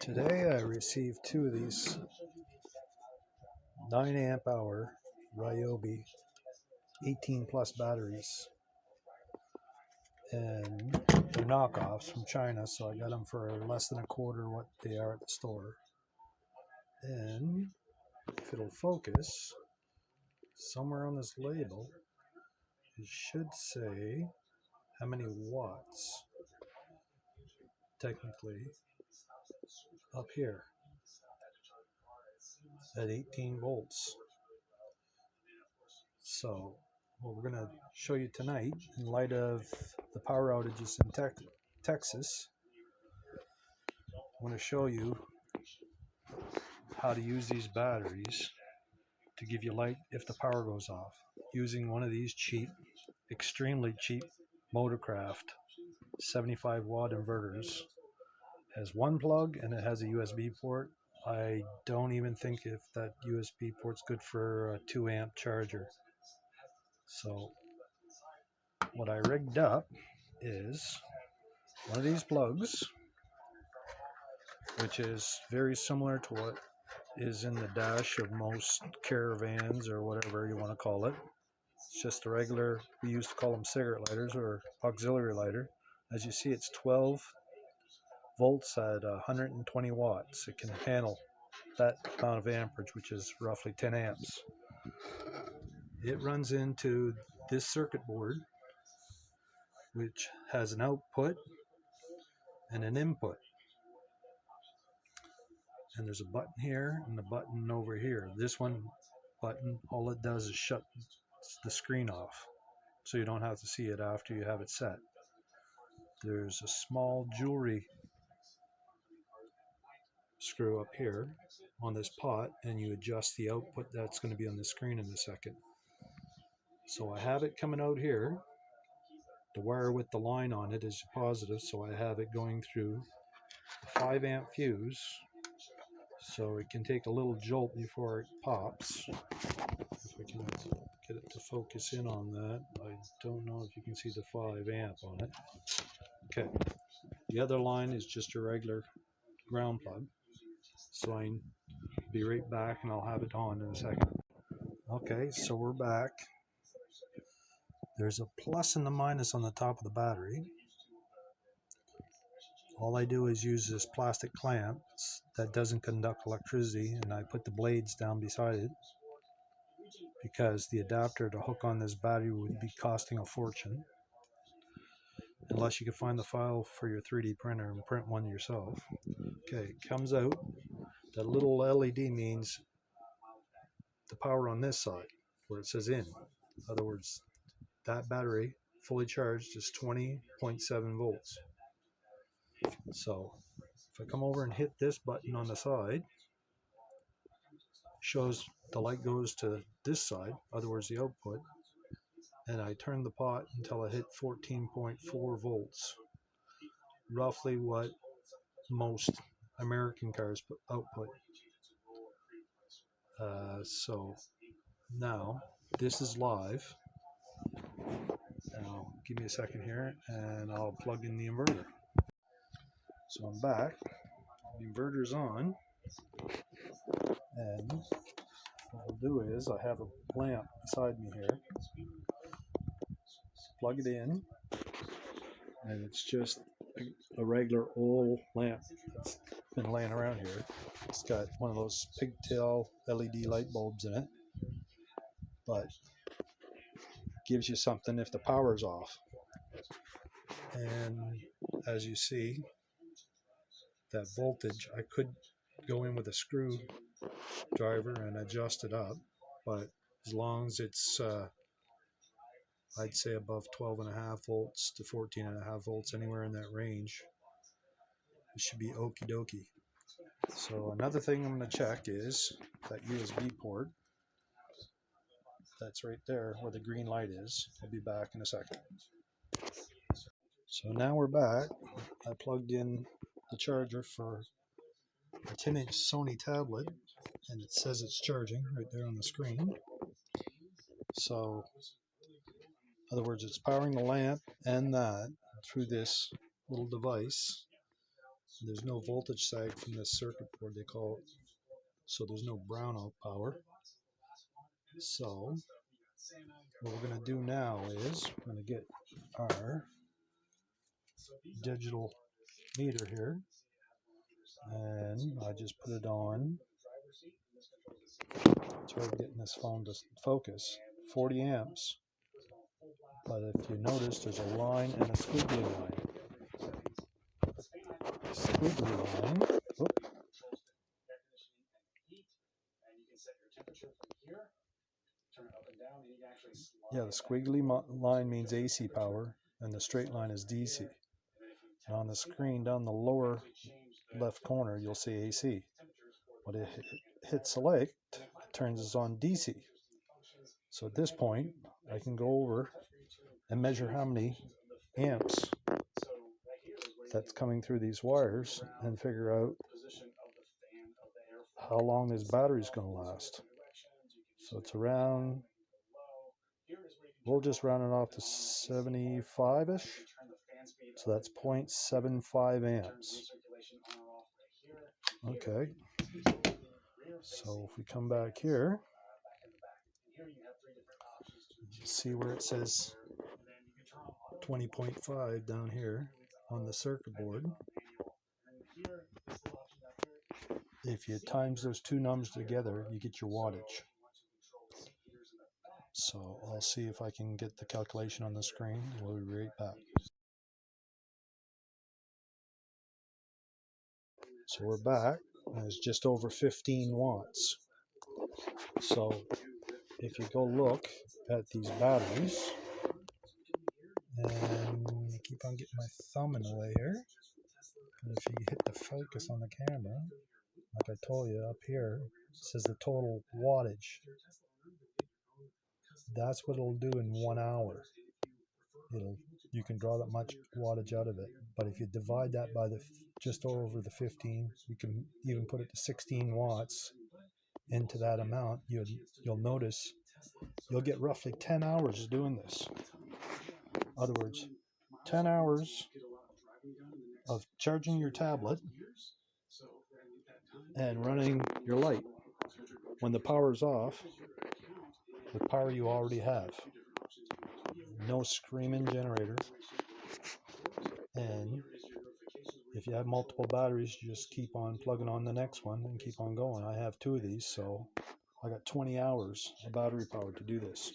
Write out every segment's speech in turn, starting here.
Today I received two of these 9 amp hour Ryobi 18 plus batteries, and they're knockoffs from China, so I got them for less than a quarter what they are at the store. And if it'll focus, somewhere on this label it should say how many watts technically up here at 18 volts. So what we're going to show you tonight, in light of the power outages in Texas, I want to show you how to use these batteries to give you light if the power goes off, using one of these cheap, extremely cheap Motorcraft 75 watt inverters. It has one plug and it has a USB port. I don't even think if that USB port's good for a 2 amp charger. So what I rigged up is one of these plugs, which is very similar to what is in the dash of most caravans or whatever you want to call it. It's just a regular, we used to call them cigarette lighters or auxiliary lighter. As you see, it's 12 volts at 120 watts. It can handle that amount of amperage, which is roughly 10 amps. It runs into this circuit board, which has an output and an input. And there's a button here and a button over here. This one button, all it does is shut the screen off, so you don't have to see it after you have it set. There's a small jewelry screw up here on this pot, and you adjust the output that's going to be on the screen in a second. So I have it coming out here. The wire with the line on it is positive, so I have it going through the 5 amp fuse, so it can take a little jolt before it pops. If I can get it to focus in on that. I don't know if you can see the 5 amp on it. Okay, the other line is just a regular ground plug, so I'll be right back and I'll have it on in a second. Okay, so we're back. There's a plus and a minus on the top of the battery. All I do is use this plastic clamp that doesn't conduct electricity, and I put the blades down beside it because the adapter to hook on this battery would be costing a fortune, unless you can find the file for your 3D printer and print one yourself. Okay, it comes out. That little LED means the power on this side where it says in. In other words, that battery fully charged is 20.7 volts. So if I come over and hit this button on the side, shows the light goes to this side, in other words the output, and I turn the pot until I hit 14.4 volts, roughly what most American cars output. So now this is live. Now give me a second here and I'll plug in the inverter. So I'm back, the inverter's on, and what I'll do is I have a lamp beside me here. Plug it in, and it's just a regular old lamp that's been laying around here. It's got one of those pigtail LED light bulbs in it, but gives you something if the power's off. And as you see, that voltage, I could go in with a screwdriver and adjust it up, but as long as it's I'd say above 12.5 volts to 14.5 volts, anywhere in that range, it should be okie dokie. So another thing I'm going to check is that USB port that's right there where the green light is. I'll be back in a second. So now we're back. I plugged in the charger for a 10-inch Sony tablet, and it says it's charging right there on the screen. So in other words, it's powering the lamp and that through this little device. There's no voltage sag from this circuit board, they call it. So there's no brownout power. So what we're going to do now is we're going to get our digital meter here, and I just put it on. It's hard getting this phone to focus. 40 amps. But if you notice, there's a line and a squiggly line. Squiggly line. Whoop. Yeah, the squiggly line means AC power, and the straight line is DC. And on the screen down the lower left corner, you'll see AC. When it hits select, it turns us on DC. So at this point, I can go over and measure how many amps that's coming through these wires and figure out how long this battery is going to last. So it's around, we'll just round it off to 75-ish. So that's 0.75 amps. Okay. So if we come back here, see where it says 20.5 down here on the circuit board. If you times those two numbers together, you get your wattage. So I'll see if I can get the calculation on the screen. We'll be right back. So we're back, and it's just over 15 watts. So if you go look at these batteries, and I keep on getting my thumb in the way here, and if you hit the focus on the camera, like I told you up here, it says the total wattage. That's what it'll do in 1 hour. You can draw that much wattage out of it, but if you divide that by the just over the 15, you can even put it to 16 watts into that amount. You'll notice you'll get roughly 10 hours doing this. In other words, 10 hours of charging your tablet and running your light when the power's off with power you already have. No screaming generator. And if you have multiple batteries, you just keep on plugging on the next one and keep on going. I have 2 of these, so I got 20 hours of battery power to do this.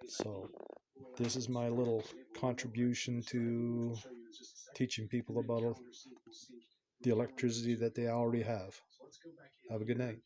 So this is my little contribution to teaching people about the electricity that they already have. Have a good night.